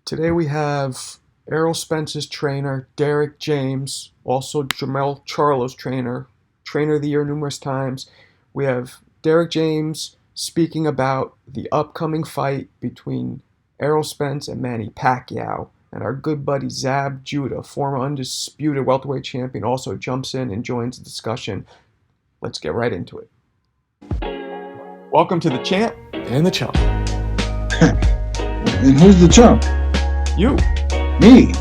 Today we have Errol Spence's trainer, Derrick James, also Jermell Charlo's trainer of the year numerous times. We have Derrick James speaking about the upcoming fight between Errol Spence and Manny Pacquiao. And our good buddy Zab Judah, former undisputed welterweight champion, also jumps in and joins the discussion. Let's get right into it. Welcome to the champ and the chump. And who's the chump? You. Me.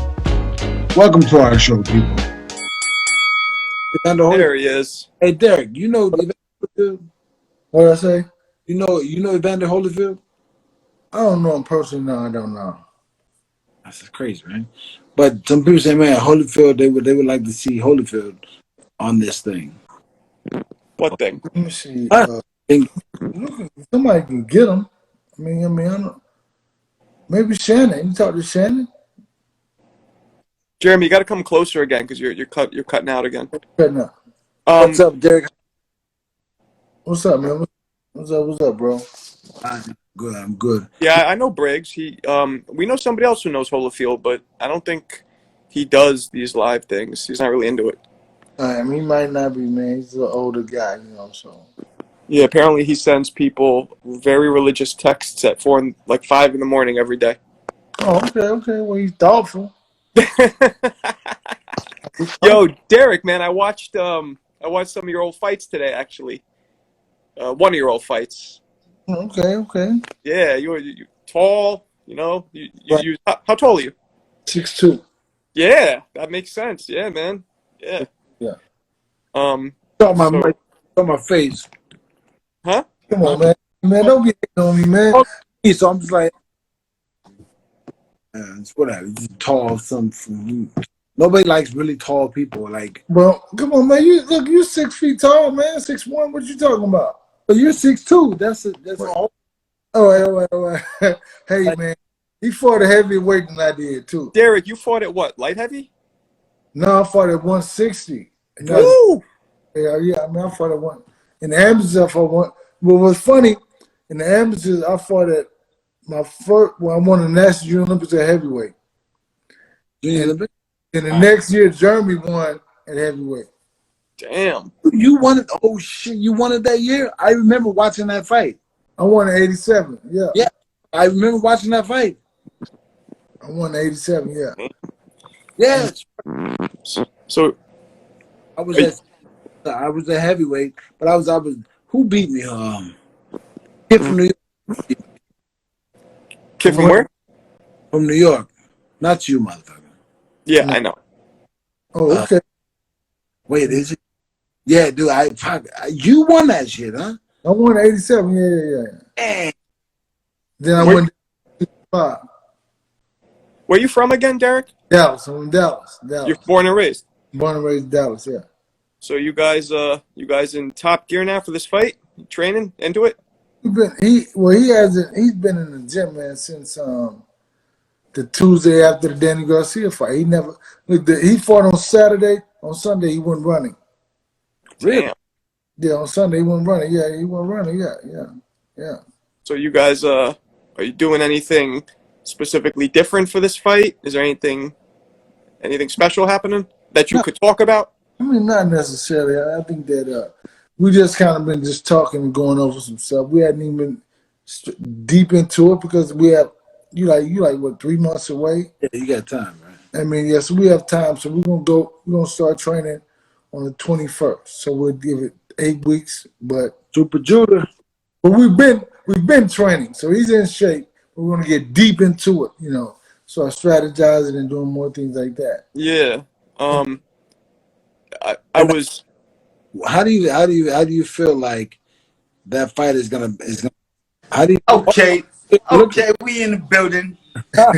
Welcome to our show, people. There he is. Hey, Derrick, you know Evander Holyfield? What did I say? You know Evander Holyfield? I don't know him personally. No, I don't know. That's crazy, man. But some people say, man, Holyfield, they would like to see Holyfield on this thing. What thing? Let me see. Think- Somebody can get him. I don't. Maybe Shannon. You talk to Shannon? Jeremy, you got to come closer again because you're cutting out again. Cutting out. What's up, Derrick? What's up, man? What's up, bro? I'm good. Yeah, I know Briggs. We know somebody else who knows Holyfield, but I don't think he does these live things. He's not really into it. He might not be, man. He's an older guy, so. Yeah, apparently he sends people very religious texts at 5 in the morning every day. Oh, okay. Well, he's thoughtful. Yo, Derrick, man, I watched some of your old fights today, actually. One of your old fights. Okay. Yeah, you tall, Right. how tall are you? 6'2". Yeah, that makes sense. Yeah, man. Yeah. Yeah. Saw my face. Huh? Come on, man. Man, don't get on me, man. So I'm just like, it's whatever. It's tall, nobody likes really tall people. Like, Well, come on, man. You're 6 feet tall, man. 6'1". What you talking about? but you're 6'2". That's all. All right. Hey, man. He fought a heavier weight than I did, too. Derrick, you fought at what? Light heavy? No, I fought at 160. Woo! Yeah. I fought at one. In the amateurs, I fought one. What was funny, in the amateurs, I fought at my first, I won the National Junior Olympics at heavyweight. And the next year, Jeremy won at heavyweight. Damn. You won it. Oh, shit. You won it that year? I remember watching that fight. I won at 87, yeah. Yeah. I remember watching that fight. I won at 87, yeah. Yeah. So I was a heavyweight, but I was who beat me? Kid from New York. Kid from where? From New York. Not you, motherfucker. Yeah, I know. Oh, okay. Wait, is it? Yeah, dude, you won that shit, huh? I won at 87, yeah. Hey. Then I went to 5. Where you from again, Derrick? Dallas. I'm in Dallas. You're born and raised. Born and raised in Dallas, yeah. So you guys in top gear now for this fight? Training into it? He's been in the gym, man, since the Tuesday after the Danny Garcia fight. He fought on Saturday. On Sunday he wasn't running. Damn. Yeah, on Sunday he wasn't running. Yeah, he wasn't running. Yeah. So you guys are you doing anything specifically different for this fight? Is there anything special happening that you could talk about? Not necessarily. I think that we just kind of been just talking and going over some stuff. We hadn't even been deep into it because we have you like what, 3 months away? Yeah, you got time, right? So we have time. So we're gonna start training on the 21st. So we'll give it 8 weeks. But Super Judah. But we've been training. So he's in shape. We're gonna get deep into it, Start strategizing and doing more things like that. Yeah. I was. How do you feel like that fight is gonna? How do you? Okay, we in the building.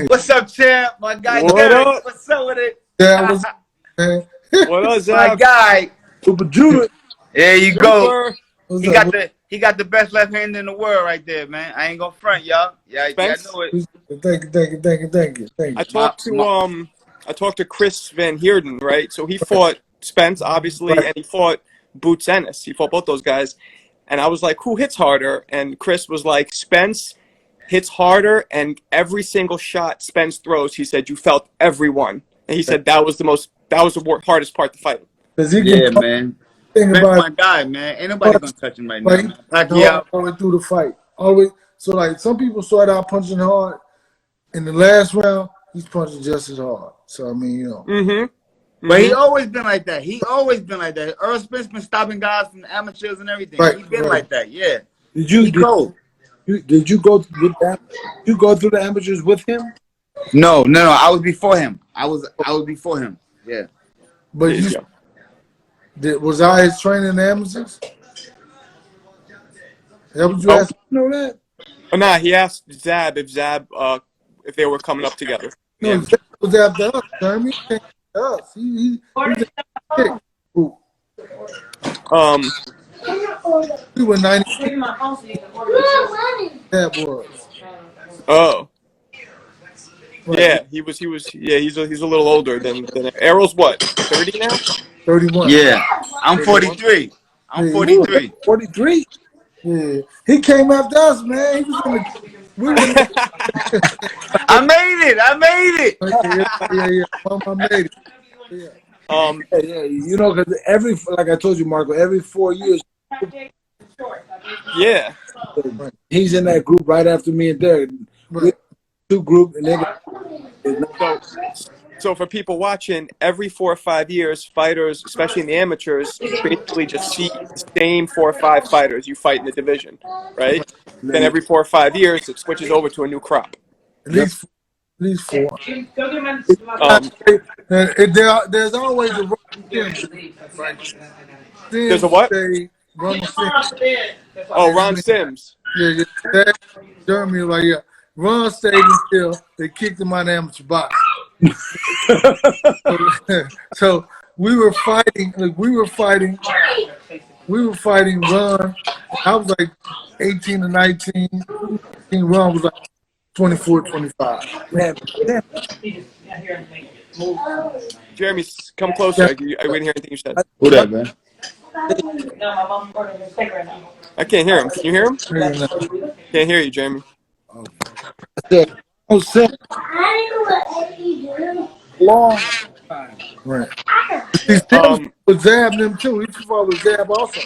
What's up, champ? My guy What Derrick. up? What's up with it? That was What up, My Zab? guy. Super Judah. There you go. What's He up? got the best left hand in the world right there, man. I ain't gonna front, y'all. Yeah, I Spence? know it. Thank you. I talked to Chris Van Heerden, right? So he fought Spence, obviously, Right. and he fought Boots Ennis. He fought both those guys. And I was like, who hits harder? And Chris was like, Spence hits harder, and every single shot Spence throws, he said, you felt every one. And he said that was the hardest part to fight. Because he Yeah, can man. think Spence about my guy, man. Ain't nobody gonna touch him right now. like Man. Pacquiao. all the way through the fight. Always. So like some people start out punching hard. In the last round, he's punching just as hard. So I mean, you know. Mm-hmm. But he always been like that. He always been like that. Errol Spence been stopping guys from the amateurs and everything. Right, He been right. like that. Yeah. Did you He cold. did you go with that? You go through the amateurs with him? No. I was before him. I was before him. Yeah. But was I his training in the amateurs? That what you asked? You know that? Oh, nah, he asked Zab if they were coming up together. No, Yeah. Zach was after us, Jeremy. He came after us. He was a kick. We were 96. That was. Oh. Right. Yeah, he's a little older than Errol's what, 30 now? 31. Yeah. I'm 43. I'm 43. 43. Yeah. He came after us, man. He was in the we were I made it. yeah. Mama made it. Yeah. Yeah. You know, because like I told you, Marko, every 4 years, Yeah. he's in that group right after me and Derrick. Right. Two group, and they So for people watching, every 4 or 5 years, fighters, especially in the amateurs, basically just see the same 4 or 5 fighters you fight in the division, right? Then every 4 or 5 years, it switches over to a new crop. At least four. Um, There's always a run Sims, right? there's a Sims what? say Ron Sims. Oh, Ron Sims. Yeah. Jeremy like Ron stayed until they kicked him out of the amateur box. So we were fighting. We were fighting Ron. I was like 18 or 19. Ron was like 24, 25. Jeremy, come closer. I didn't hear anything you said. Who that, man? I can't hear him. Can you hear him? Yeah, Can't hear you, Jeremy. long time. right. These Sims Um, was Zab them too. He fought with Zab also.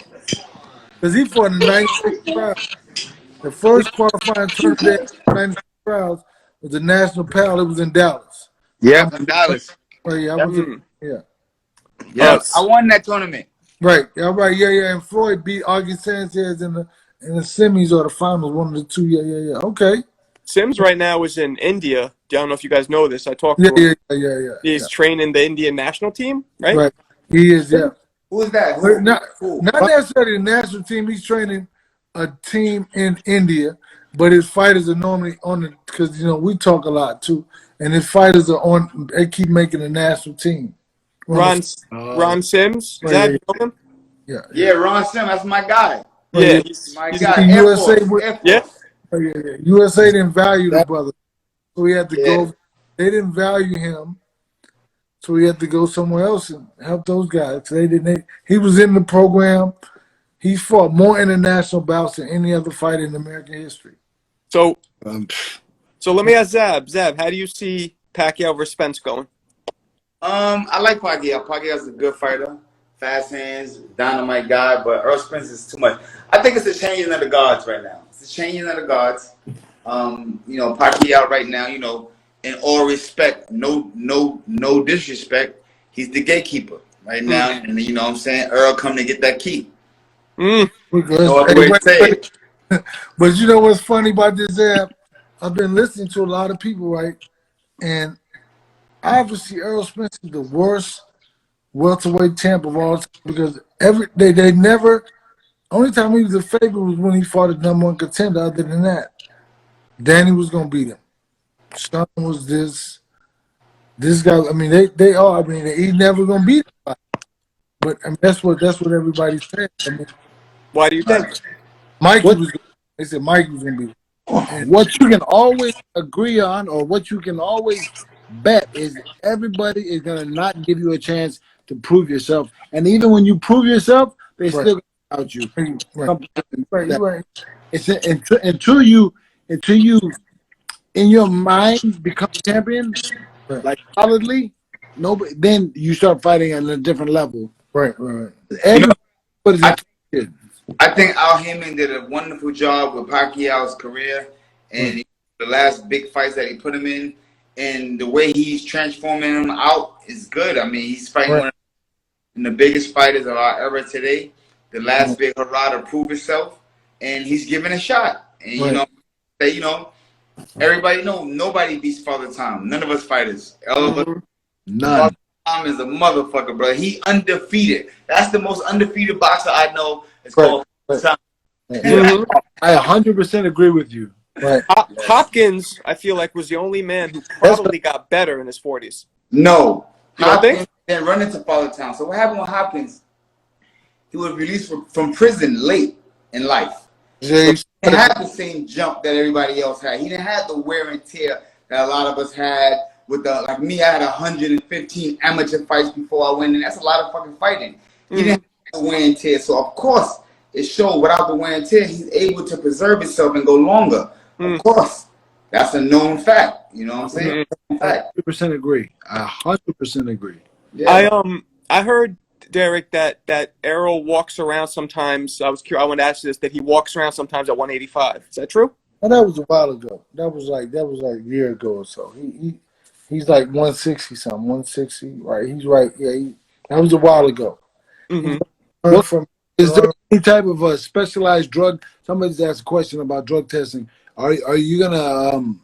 Because he fought in the 96 round. The first qualifying tournament in 96 rounds was the National Pal. It was in Dallas. Yeah, from Dallas. Oh, yeah, I was yeah. Yeah, I won that tournament. Right. Yeah, right. Yeah. And Floyd beat Augie Sanchez in the semis or the finals, one of the two. Yeah. Okay. Sims right now is in India. I don't know if you guys know this. I talked Yeah, to him. yeah. He's training the Indian national team, right? Right. He is, yeah. Who is that? But not necessarily the national team. He's training a team in India, but his fighters are normally on the, because, you know, we talk a lot too, and his fighters are on, they keep making the national team. Ron Sims. Is that you know him? Yeah. Ron Sim, that's my guy. Yeah, My he's guy. in Air USA Force. with- Air Force. yeah. Yeah. USA didn't value the brother, so we had to Yeah. go. They didn't value him, so we had to go somewhere else and help those guys. They didn't. He was in the program. He fought more international bouts than any other fighter in American history. So let me ask Zab. Zab, how do you see Pacquiao versus Spence going? I like Pacquiao. Pacquiao's a good fighter. Fast hands, dynamite guy, but Errol Spence is too much. I think it's a changing of the guards right now. It's a changing of the guards. You know, Pacquiao right now, you know, in all respect, no disrespect, he's the gatekeeper right now. And you know what I'm saying? Earl come to get that key. No other way to say it. But you know what's funny about this app? I've been listening to a lot of people, right? And obviously Errol Spence is the worst welterweight champ of all time because they never. Only time he was a favorite was when he fought a number one contender. Other than that, Danny was gonna beat him. Sean was this guy. I mean, they are. I mean, he's never gonna beat him. But I mean, that's what everybody said. I mean, Why do you think? Mikey was. They said Mikey was gonna beat him. And what you can always agree on, or what you can always bet, is everybody is gonna not give you a chance to prove yourself. And even when you prove yourself, they still gonna doubt you. Right. It's until you until you, in your mind, become champion, like solidly, nobody. Then you start fighting at a different level. Right. Everybody's I, interested. I think Al Heyman did a wonderful job with Pacquiao's career and the last big fights that he put him in, and the way he's transforming him out is good. I mean, he's fighting one of the biggest fighters of our era today. The last big hurrah to prove himself, and he's giving a shot. And everybody know nobody beats Father Time. None of us fighters. All of us. None. Father Time is a motherfucker, bro. He undefeated. That's the most undefeated boxer I know. It's called Time. I 100% agree with you. Right. Hopkins, I feel like, was the only man who probably got better in his 40s. No. You don't think? Then run into Father Time. So what happened with Hopkins? He was released from prison late in life. So he didn't have the same jump that everybody else had. He didn't have the wear and tear that a lot of us had. Like me, I had 115 amateur fights before I went in. That's a lot of fucking fighting. He didn't have the wear and tear. So of course, it showed without the wear and tear, he's able to preserve himself and go longer. Of course. That's a known fact. You know what I'm saying? I 100% agree. I 100% agree. Yeah. I heard, Derrick, that Errol walks around sometimes. I was curious. I wanted to ask you this: that he walks around sometimes at 185. Is that true? And that was a while ago. That was like a year ago or so. He's like 160 something, 160. Right? He's right. Yeah, that was a while ago. Is there any type of a specialized drug? Somebody's asked a question about drug testing. Are you gonna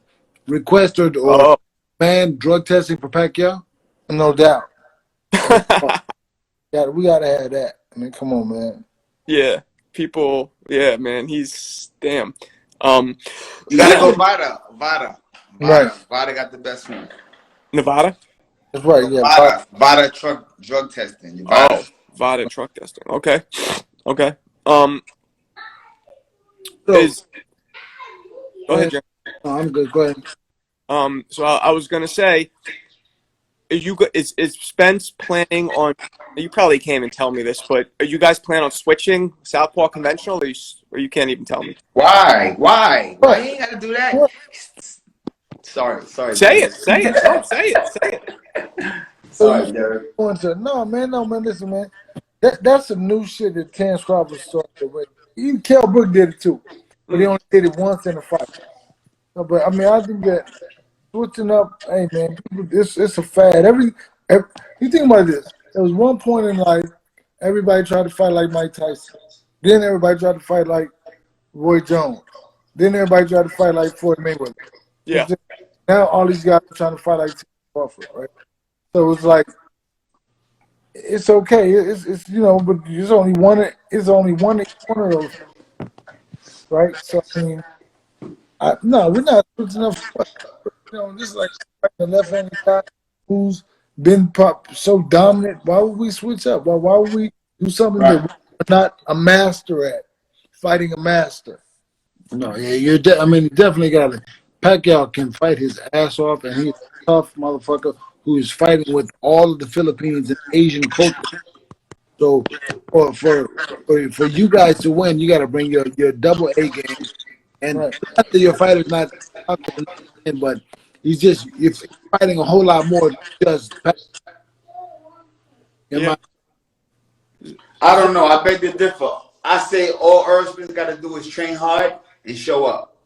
request or ban drug testing for Pacquiao? No doubt. We gotta have that. I mean, come on, man. Yeah, people. Yeah, man. He's damn. You gotta go Vada. Right. Vada got the best one. Nevada. That's right. Yeah. Vada drug testing. Vada truck testing. Okay. Go ahead, Jeremy. No, I'm good. Go ahead. So I was gonna say, is Spence planning on? You probably can't even tell me this, but are you guys planning on switching Southpaw conventional, or you can't even tell me? Why? Why you ain't gotta do that? Sorry. Say it. Say it. Sorry, Derrick. No, man. Listen, man. That's some new shit that Terrence Crawford started with. Even Kell Brook did it too, but he only did it once in a fight. No, but I mean, I think that switching up, hey man, it's a fad. You think about this. There was one point in life, everybody tried to fight like Mike Tyson. Then everybody tried to fight like Roy Jones. Then everybody tried to fight like Floyd Mayweather. Yeah. Now all these guys are trying to fight like Terrence Crawford, right? So it's like, it's okay. It's but there's only one. It's only one of those, right? So I mean, no, we're not switching up. This is like the left-handed guy who's been so dominant. Why would we switch up? Why would we do something that we're not a master at? Fighting a master. No, yeah, you definitely got it. Pacquiao can fight his ass off, and he's a tough motherfucker who is fighting with all of the Philippines and Asian culture. So, for you guys to win, you got to bring your double A game. And not that your fighter's not, but you're fighting a whole lot more than just. I don't know. I beg to differ. I say all Errol Spence got to do is train hard and show up.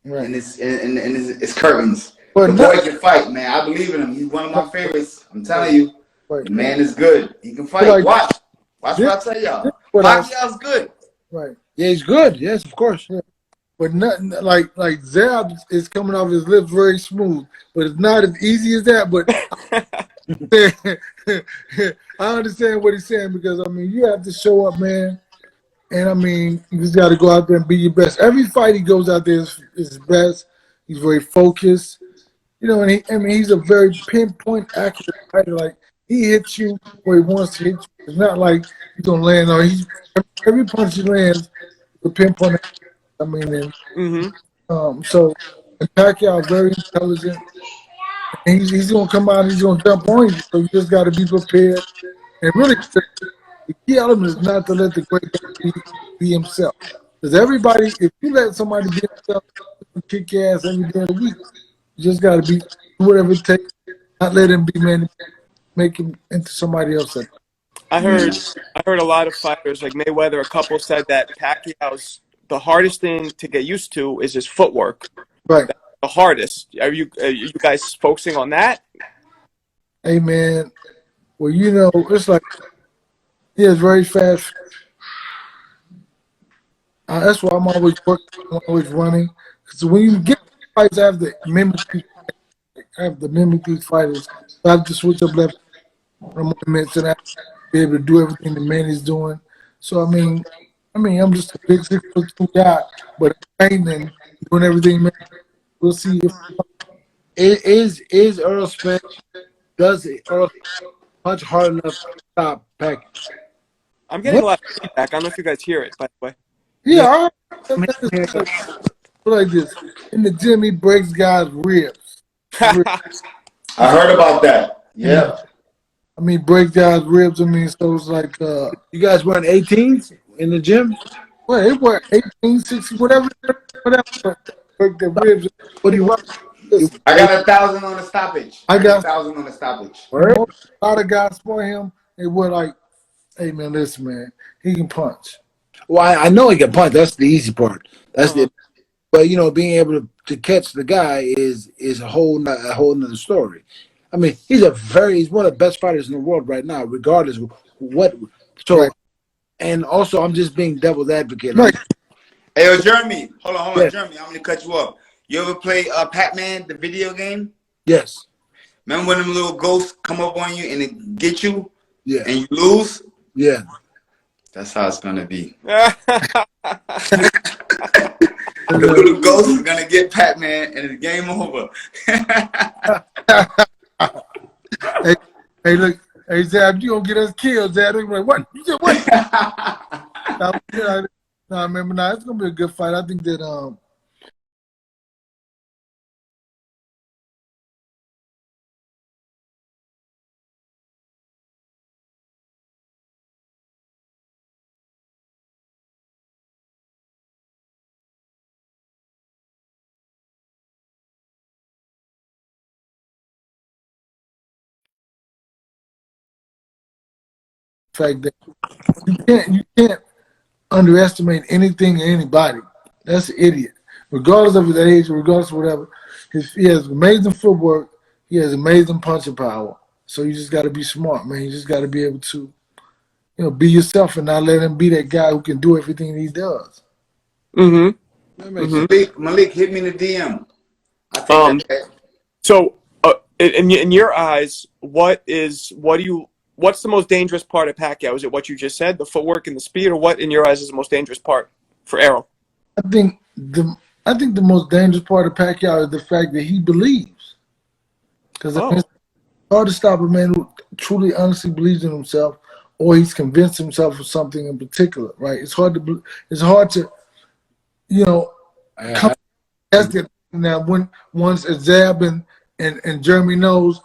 Right. And it's curtains. But the boy can fight, man. I believe in him. He's one of my favorites. I'm telling you. The man is good. He can fight. Watch what I tell y'all. Pacquiao's good. Right. Yeah, he's good. Yes, of course. Yeah. But nothing like Zab is coming off his lips very smooth. But it's not as easy as that. But I understand what he's saying because, I mean, you have to show up, man. And, I mean, you just got to go out there and be your best. Every fight he goes out there is his best. He's very focused. And he's a very pinpoint, accurate fighter. Like, he hits you where he wants to hit you. It's not like he's going to land on. Every punch he lands, the pinpoint. I mean, so Pacquiao is very intelligent. And he's going to come out and he's going to jump on you. So you just got to be prepared. And really, the key element is not to let the great guy be himself. Because everybody, if you let somebody be himself, kick your ass every day of the week. You just got to do whatever it takes. Not let him be man, make him into somebody else. I heard a lot of fighters like Mayweather. A couple said that Pacquiao's the hardest thing to get used to is his footwork. Right. That's the hardest. Are you guys focusing on that? Hey man, well it's like he is very fast. That's why I'm always working, I'm always running. Because when you get fights, I have to mimic these fighters. I have to switch up left movements and I have to be able to do everything the man is doing. So I mean, I'm just a big 6'2" guy, but I'm training, doing everything. Man. We'll see if is Errol Spence does Errol punch hard enough to stop Pacquiao? I'm getting a lot of feedback. I don't know if you guys hear it, by the way. yeah, like this. In the gym, he breaks guys' ribs. I heard about that. Yeah. I mean, break guys' ribs. I mean, so it's like You guys wearing 18s in the gym? well, it was 18, 16, whatever. Break the ribs. What do you want? I got 1,000 on the stoppage. I got 1,000 on the stoppage. a lot of guys for him. They were like, "Hey man, listen, man, he can punch." Well, I know he can punch. That's the easy part. That's but being able to catch the guy is a whole nother story. I mean, he's one of the best fighters in the world right now, regardless of what. So, right. And also, I'm just being devil's advocate. Right. Hey, yo, Jeremy. Hold on, Yeah. Jeremy. I'm gonna cut you off. You ever play Pac-Man, the video game? Yes. Remember when them little ghosts come up on you and they get you? Yeah. And you lose? Yeah. That's how it's gonna be. The little ghost is gonna get Pac-Man and it's game over. Hey, look, hey Zab, you gonna get us killed, Zab? They're like, what? You said what? I remember now. It's gonna be a good fight. I think that fact that you can't underestimate anything and anybody. That's an idiot. Regardless of his age, regardless of whatever. He has amazing footwork. He has amazing punching power. So you just got to be smart, man. You just got to be able to, be yourself and not let him be that guy who can do everything he does. Mm-hmm. Malik, hit me in the DM. I think So, in your eyes, what's the most dangerous part of Pacquiao? Is it what you just said, the footwork and the speed, or what in your eyes is the most dangerous part for Errol? I think the most dangerous part of Pacquiao is the fact that he believes. Because it's hard to stop a man who truly, honestly believes in himself, or he's convinced himself of something in particular. Right? It's hard to come test it. Now, once Zab and Jeremy knows,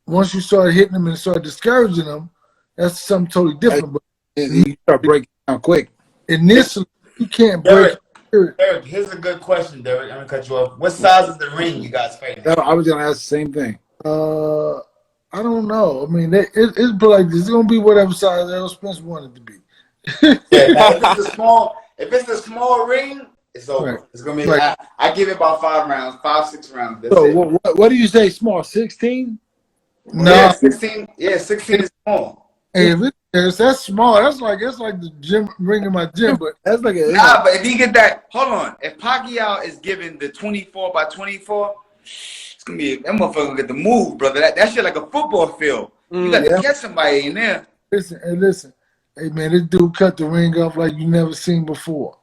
once you start hitting him and start discouraging him, that's something totally different. But you start breaking down quick. Initially, you can't break. Derrick, here's a good question, Derrick. I'm gonna cut you off. What size is the ring you guys fighting? I was gonna ask the same thing. I don't know. I mean, it's like this. It's gonna be whatever size Errol Spence wanted to be. If it's a small ring, it's over. Right. It's gonna be. Right. I give it about 6 rounds. That's so it. What do you say? Small 16? No, yeah, 16. Yeah, 16 is small. Hey, if that's small, that's like the gym ring in my gym. But that's like but if you get that, hold on. If Pacquiao is given the 24 by 24, it's gonna be that motherfucker gonna get the move, brother. That shit like a football field. You got to catch somebody in there. Listen. Hey man, this dude cut the ring off like you never seen before.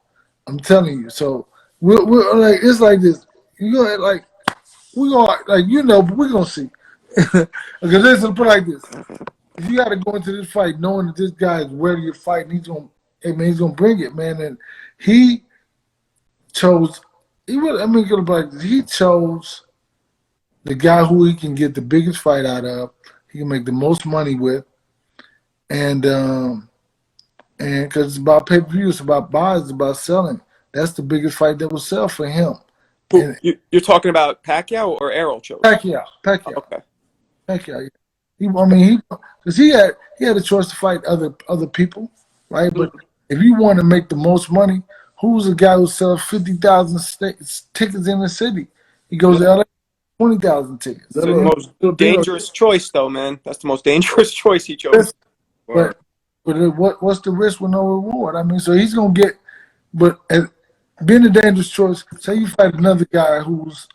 I'm telling you. So we're like, it's like this. You go like we're but we're gonna see. Because listen, put it like this. If you got to go into this fight knowing that this guy is ready to fight, and he's gonna bring it, man. And he chose. He chose the guy who he can get the biggest fight out of. He can make the most money with, and because it's about pay-per-view, it's about buys, it's about selling. That's the biggest fight that will sell for him. Who, you're talking about Pacquiao or Errol chose? Pacquiao. Okay. Pacquiao. Because he had a choice to fight other people, right? But if you want to make the most money, who's the guy who sells 50,000 tickets in the city? He goes to LA, 20,000 tickets. It's the most dangerous choice, though, man. That's the most dangerous choice he chose. But what's the risk with no reward? I mean, so he's gonna get. But being a dangerous choice, say you fight another guy who's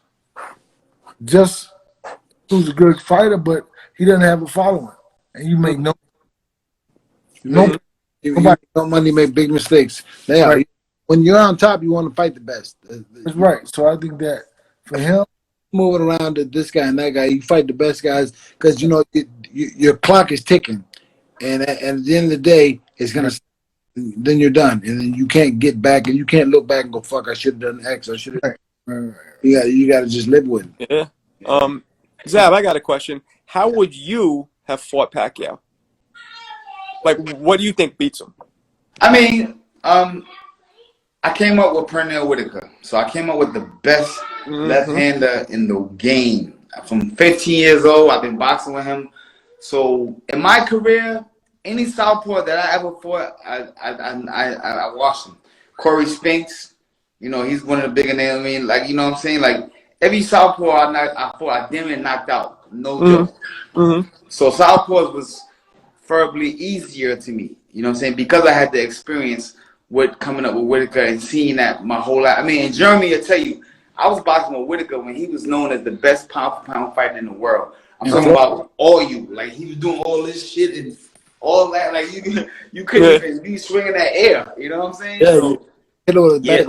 a good fighter, but he doesn't have a following, and you make no money, make big mistakes. Right. When you're on top, you want to fight the best. That's right. So I think that for him, moving around to this guy and that guy, you fight the best guys because your clock is ticking, and at the end of the day, it's gonna. Then you're done, and then you can't get back, and you can't look back and go, "Fuck, I should have done X. I should have." right. You got to just live with it. Yeah. Zab, I got a question. How would you have fought Pacquiao? Like, what do you think beats him? I mean, I came up with Pernell Whitaker. So I came up with the best left-hander in the game. From 15 years old, I've been boxing with him. So in my career, any southpaw that I ever fought, I watched him. Corey Spinks, he's one of the bigger names. I mean, like, you know what I'm saying? Like, every southpaw I fought, I damn near knocked out. No joke. So southpaws was preferably easier to me. You know what I'm saying? Because I had the experience with coming up with Whitaker and seeing that my whole life. I mean, in Germany, I tell you, I was boxing with Whitaker when he was known as the best pound-for-pound fighter in the world. I'm talking about all you. Like, he was doing all this shit and all that. Like, you couldn't even be swinging that air. You know what I'm saying? Yeah.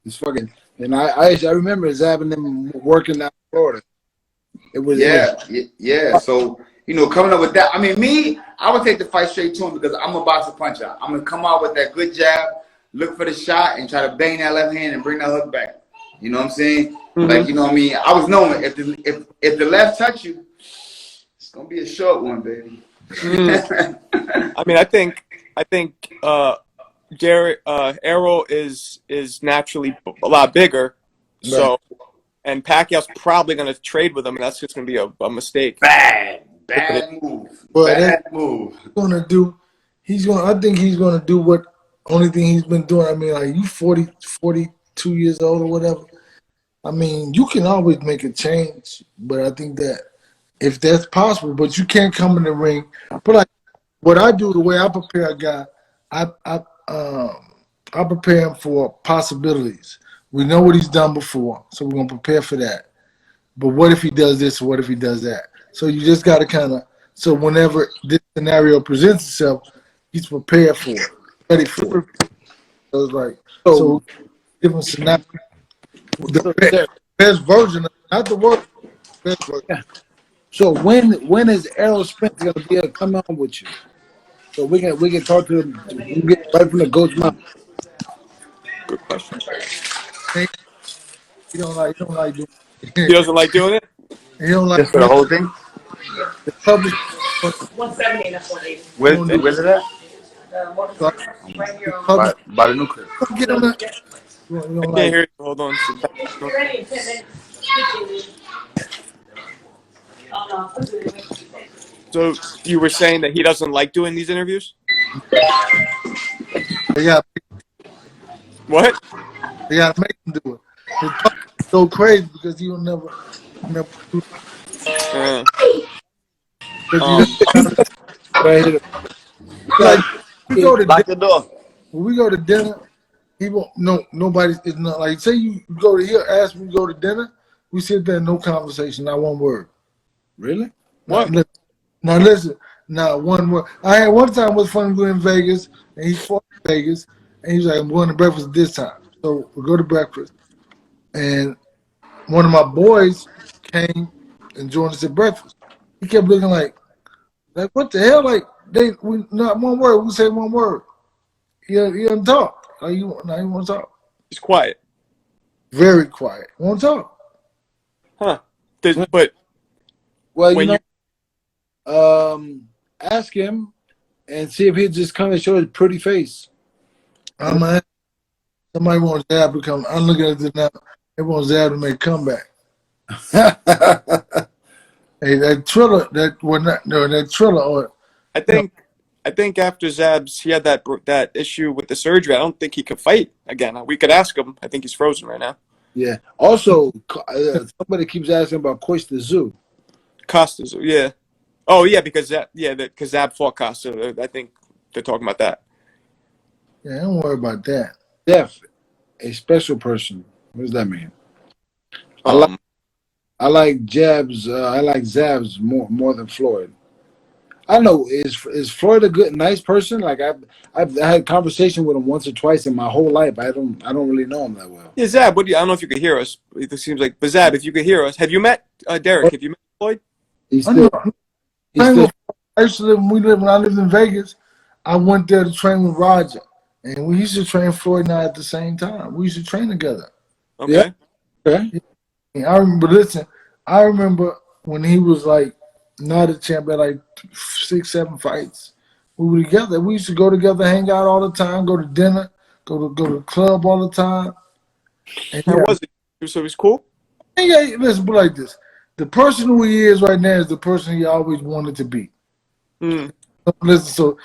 It's fucking. And I remember Zab and them working out in Florida. It was So coming up with that. I mean, I would take the fight straight to him because I'm a boxer puncher. I'm gonna come out with that good jab, look for the shot, and try to bang that left hand and bring that hook back. You know what I'm saying? Like, you know what I mean? I was knowing if the left touch you, it's gonna be a short one, baby. I mean, I think Errol is naturally a lot bigger, so and Pacquiao's probably going to trade with him, and that's just going to be a mistake. Bad move. Bad move. I think he's gonna do what only thing he's been doing. I mean, like, you 42 years old or whatever. I mean, you can always make a change, but I think that if that's possible, but you can't come in the ring. But like what I do, the way I prepare a guy, I prepare him for possibilities. We know what he's done before, so we're gonna prepare for that. But what if he does this or what if he does that? So you just gotta so whenever this scenario presents itself, he's prepared for it, ready for it. So it's like different scenario. The best version of not the worst, best version. Yeah. So when is Errol Spence gonna be able to come on with you? So we can talk to him. We can get right from the goat's mouth. Good question. He don't like doing it. He doesn't like doing it? He don't like Just for the whole thing? the public. 170, that's 180. Where's it at? Right here on. By the new crib. Get on that. You don't I can't like hear you. Hold on. You're ready in 10 minutes. Oh, no. So you were saying that he doesn't like doing these interviews? What? They gotta make him do it. His public go crazy because he'll never do it. Like, we go to Lock the door. when we go to dinner, he won't. No, nobody's. It's not like say you go to here, ask me to go to dinner. We sit there, no conversation, not one word. Really? What? Now listen, not one word. I had one time was fun going in Vegas, and he fought in Vegas, and he was like, "I'm going to breakfast this time." So we go to breakfast, and one of my boys came and joined us at breakfast. He kept looking like what the hell? Like we not one word. We say one word. He doesn't talk. Like he want to talk. He's quiet. Very quiet. Won't talk. Huh. But Well, when ask him and see if he'll just come and show his pretty face. Somebody wants Zab to come. I'm looking at this now. Everyone was there to make a comeback. Hey, that Triller, that Triller. I think after Zab's, he had that issue with the surgery. I don't think he could fight again. We could ask him. I think he's frozen right now. Yeah. Also, somebody keeps asking about Costa Zoo. Costa, yeah. Oh yeah, because Zab fought Costa. I think they're talking about that. Yeah, don't worry about that. Def, a special person. What does that mean? I like Zab's more than Floyd. I don't know. Is Floyd a nice person? Like I've had conversation with him once or twice in my whole life. I don't really know him that well. Yeah, Zab. I don't know if you could hear us. It seems like, but Zab, if you could hear us, have you met Derrick? Have you met Floyd? I used to live when I lived in Vegas. I went there to train with Roger, and we used to train Floyd and I at the same time. We used to train together. Okay. Yeah. Okay. I remember when he was like not a champ, at like 6, 7 fights. We were together. We used to go together, hang out all the time, go to dinner, go to the club all the time. And How was he? So he's cool? Yeah, let's put it like this. The person who he is right now is the person he always wanted to be. Listen, so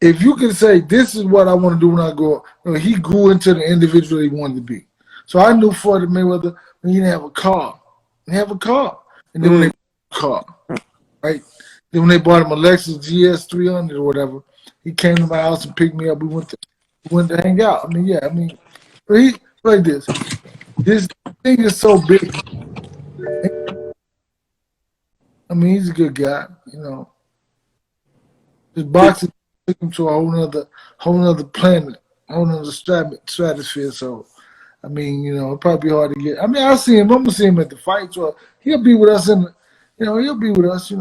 if you can say, this is what I want to do when I grow up, he grew into the individual he wanted to be. So I knew Floyd Mayweather when he didn't have a car. He didn't have a car. And then when they bought a car, right? Then when they bought him a Lexus GS 300 or whatever, he came to my house and picked me up. We went to hang out. He like this. This thing is so big. He's a good guy, His boxing took him to a whole nother planet, a whole nother stratosphere. So, it'll probably be hard to get. I'll see him. I'm gonna see him at the fights, or he'll be with us he'll be with us.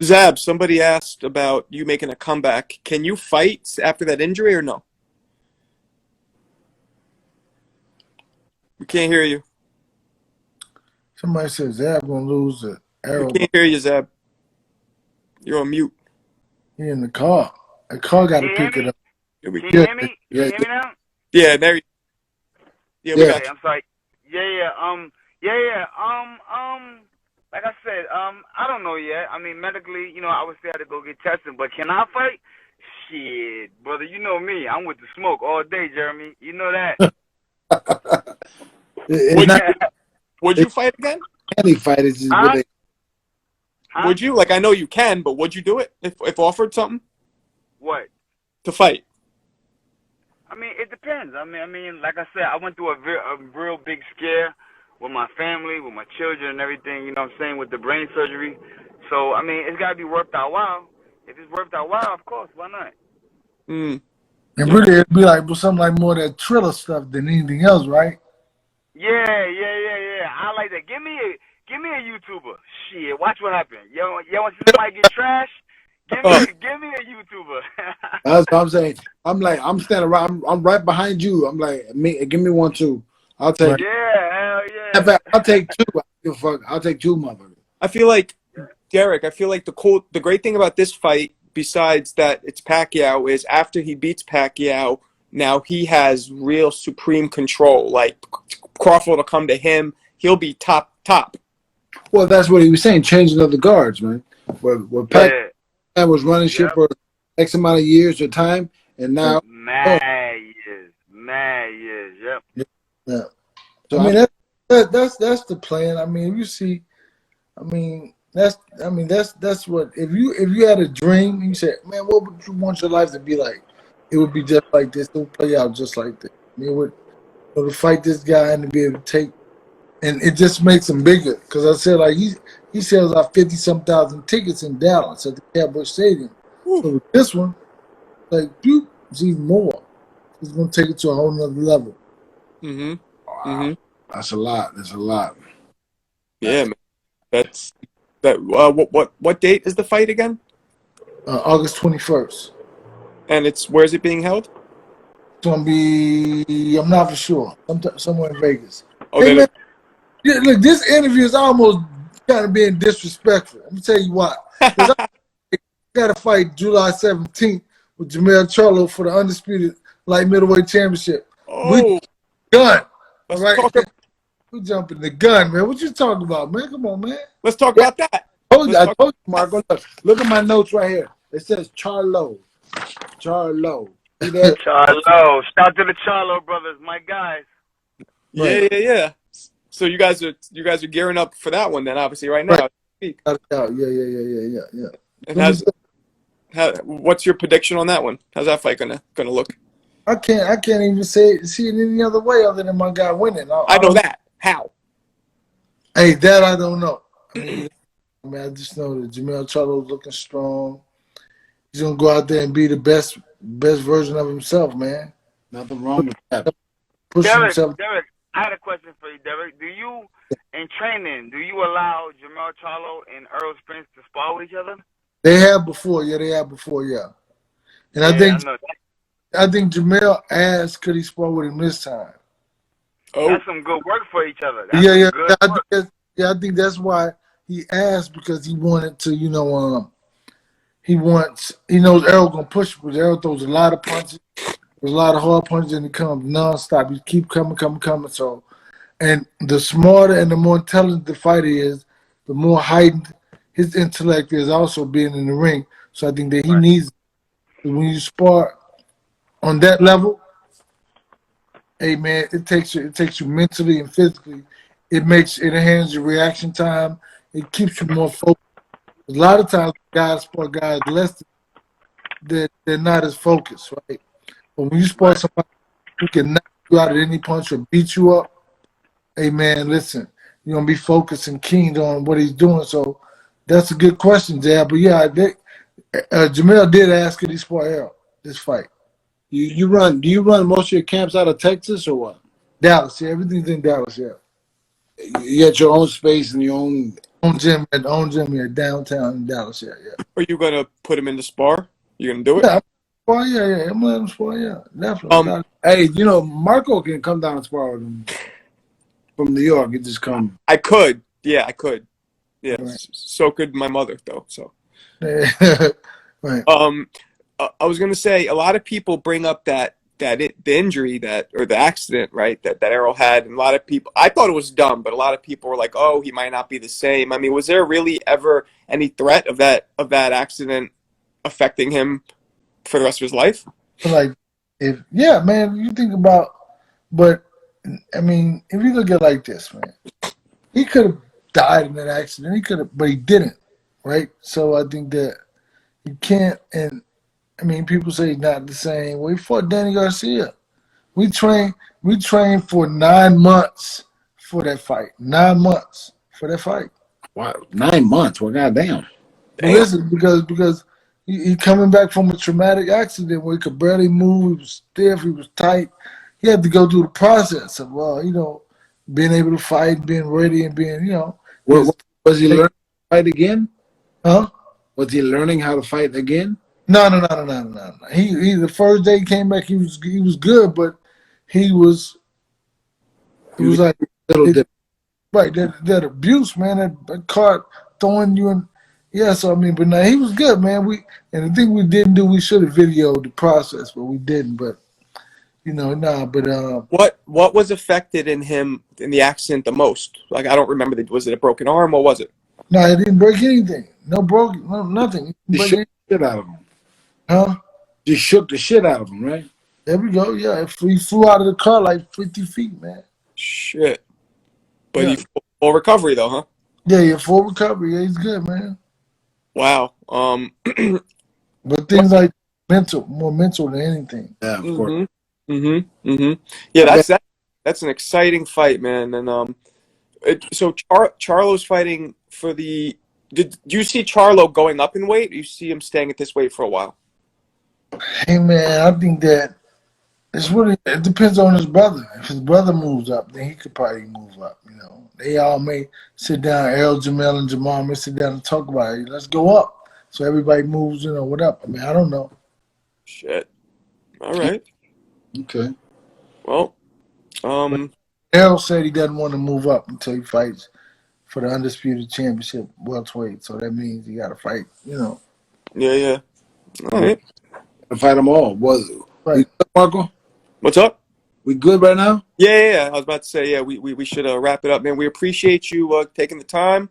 Zab, somebody asked about you making a comeback. Can you fight after that injury or no? We can't hear you. Somebody said Zab gonna lose to Errol. We can't hear you, Zab. You're on mute. He in the car. The car got to pick it up. Can you hear me? Can you hear me now? Yeah, there. Yeah, we got you. I'm sorry. Like I said, I don't know yet. Medically, I would say I had to go get tested, but can I fight? Shit, brother, you know me. I'm with the smoke all day, Jeremy. You know that. Would you fight again? Can he fight? It's just Would you? Like, I know you can, but would you do it if offered something? What? To fight. It depends. Like I said, I went through a real big scare with my family, with my children and everything, with the brain surgery. So, it's got to be worth our while. If it's worth our while, of course, why not? And really, it'd be like something like more of that Triller stuff than anything else, right? Yeah. I like that. Give me a YouTuber. Shit, watch what happens. You want to see somebody get trashed? Give me a YouTuber. That's what I'm saying. I'm standing right. I'm right behind you. I'm like, give me one too. I'll take. Yeah, hell yeah. In fact, I'll take two. I don't give a fuck. I'll take two, motherfucker. I feel like, Derrick, the great thing about this fight, besides that it's Pacquiao, is after he beats Pacquiao, now he has real supreme control. Like, Crawford will come to him. He'll be top. Well, that's what he was saying, changing of the guards, man. Where Pacquiao was running shit for X amount of years or time, and now mad years, yep. Yeah. So that's the plan. If you see, that's what if you had a dream, you said, man, what would you want your life to be like? It would be just like this. It would play out just like this. To fight this guy and to be able to take, and it just makes him bigger. Because I said, like, he sells out 50-some thousand tickets in Dallas at the Cowboy Stadium. So with this one, like, it's even more. It's going to take it to a whole nother level. Wow. That's a lot. That's a lot. Yeah, man. What date is the fight again? August 21st. And where's it being held? It's going to be, I'm not for sure, somewhere in Vegas. Okay. Hey, man, look, this interview is almost kind of being disrespectful. I'm going to tell you why. I got to fight July 17th with Jermell Charlo for the undisputed light middleweight championship. Oh. Done. All Let's right, talk. we jumping the gun, man. What you talking about, man? Come on, man. Let's talk about that. I Let's told talk. you, Marco. Look at my notes right here. It says Charlo. Charlo. See that? Charlo. Shout out to the Charlo brothers, my guys. Yeah, yeah, yeah. So you guys are gearing up for that one then, obviously, right now. Right. Yeah. And what's your prediction on that one? How's that fight gonna look? I can't even see it any other way other than my guy winning. I know that. How? Hey, that I don't know. I just know that Jermell Charlo's looking strong. He's gonna go out there and be the best version of himself, man. Nothing wrong with that. Push Derrick, himself. I had a question for you, Derrick. Do you, in training, allow Jermell Charlo and Errol Spence to spar with each other? They have before, yeah. And Yeah, I think Jermell asked could he spar with him this time. Oh, that's some good work for each other. I think that's why he asked, because he wanted to, he knows Errol gonna push, because Errol throws a lot of punches. There's a lot of hard punches, and he comes nonstop. He keep coming. So, and the smarter and the more intelligent the fighter is, the more heightened his intellect is, also being in the ring. So I think that he needs, when you spar on that level, hey man, it takes you mentally and physically. It enhances your reaction time. It keeps you more focused. A lot of times guys spar guys less than they're not as focused, right? But when you spar somebody who can knock you out at any punch or beat you up, hey man, listen, you're gonna be focused and keen on what he's doing. So that's a good question, Zab. But yeah, Jermell did ask could he spar Errol this fight. Do you run most of your camps out of Texas or what? Dallas, yeah, everything's in Dallas, yeah. You got your own space and your own gym here downtown in Dallas, yeah. are you gonna put him in the spar? You gonna do it? Yeah, well, yeah. I'm letting him spar, yeah, definitely. Hey, Marko can come down and spar with him from New York. He just come. I could. Yeah, I could. Yeah. Right. So could my mother, though. So. Right. I was gonna say a lot of people bring up the injury or the accident, right? That Errol had, and a lot of people. I thought it was dumb, but a lot of people were like, "Oh, he might not be the same." I mean, was there really ever any threat of that accident affecting him for the rest of his life? Like, man, you think about, but I mean, if you look at it like this, man, he could have died in that accident. But he didn't, right? So I think that you can't. And I mean, people say he's not the same. Well, he fought Danny Garcia. We trained for 9 months for that fight. 9 months for that fight. Wow, 9 months. Well, goddamn. Well, listen, because he coming back from a traumatic accident where he could barely move. He was stiff. He was tight. He had to go through the process of, being able to fight, being ready, and being, Was he learning to fight again? Huh? Was he learning how to fight again? No. He the first day he came back, he was good, but he was like a little different. Right, that abuse, man, that cart throwing you in. Yeah, so I mean, but now he was good, man. And the thing we didn't do, we should have videoed the process, but we didn't. But what was affected in him in the accident the most? Like, I don't remember. Was it a broken arm? What was it? No, he didn't break anything. No nothing. He shook the shit out of him. Huh? Just shook the shit out of him, right? There we go. Yeah, he flew out of the car like 50 feet, man. Shit. But he full recovery though, huh? Yeah, full recovery. Yeah, he's good, man. Wow. But things like more mental than anything. Yeah, of course. Yeah, that's an exciting fight, man. And so Charlo's fighting for the. Do you see Charlo going up in weight? Or you see him staying at this weight for a while? Hey man, I think that it depends on his brother. If his brother moves up, then he could probably move up. They all may sit down. Errol, Jermell, and Jamal may sit down and talk about it. Let's go up. So everybody moves, what up? I mean, I don't know. Shit. All right. Okay. Well, Errol said he doesn't want to move up until he fights for the undisputed championship welterweight. So that means he got to fight. Yeah. All right. To fight them all. Right. Marco? What's up? We good right now? Yeah. I was about to say, yeah, we should wrap it up, man. We appreciate you taking the time.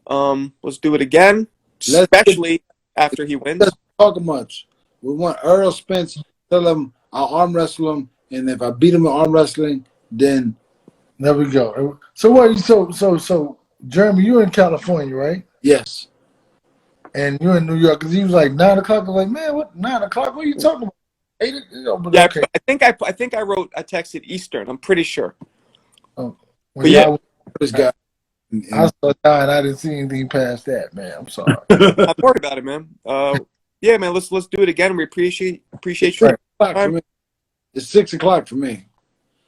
Let's do it again, Let's especially after he wins. talk much. We want Errol Spence. Tell him I'll arm wrestle him, and if I beat him in arm wrestling, then There we go. So what? So, Jeremy, you're in California, right? yes. And you're in New York because he was like 9 o'clock. I was like, man, what 9 o'clock? What are you talking about? 8? But Yeah, okay. I think I texted Eastern. I'm pretty sure. Well, But yeah. This guy. I saw that. I didn't see anything past that, man. I'm sorry. I'm worried about it, man. Yeah, man. Let's do it again. We appreciate you. For me. It's 6 o'clock for me.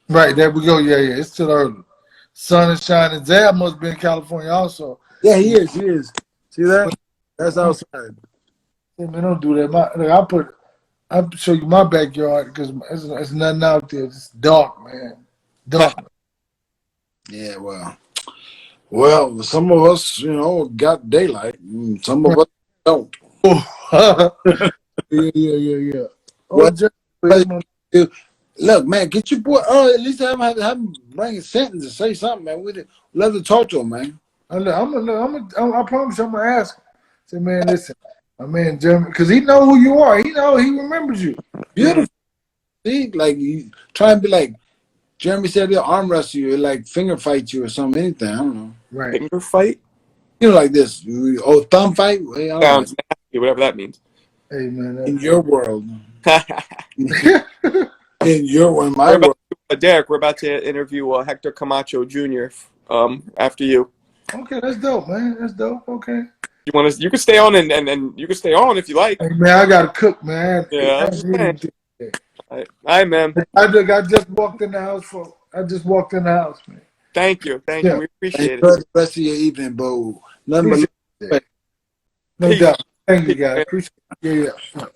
Right, there we go. Yeah. It's still early. Sun is shining. Zab must be in California also. Yeah, he is. See that? That's outside. Hey, man, don't do that. I'll show you my backyard because it's nothing out there. It's dark, man. Dark. Yeah, well, some of us, got daylight. Some of us don't. Yeah. What? Look, man, get your boy. Oh, at least have him bring a sentence and say something, man. We'd love to talk to him, man. I promise you, I'm gonna ask him. Say, man, listen, my man Jeremy, because he know who you are. He remembers you. Beautiful. See, like you try and be like Jeremy said, he'll arm wrestle you, like finger fight you or something, anything. I don't know. Right. Finger fight? Like this. Oh, thumb fight? Sounds nasty, whatever that means. Hey, man. In your world. In my world. Derek, we're about to interview Hector Camacho Jr. After you. Okay, that's dope, man. That's dope. Okay. You can stay on and you can stay on if you like. Hey, man, I gotta cook, man. Yeah. All right, man. I just walked in the house man. Thank you. Yeah. We appreciate Enjoy it. the rest of your evening, Bo. Nothing but No doubt. Thank you, guys. Appreciate it. Yeah.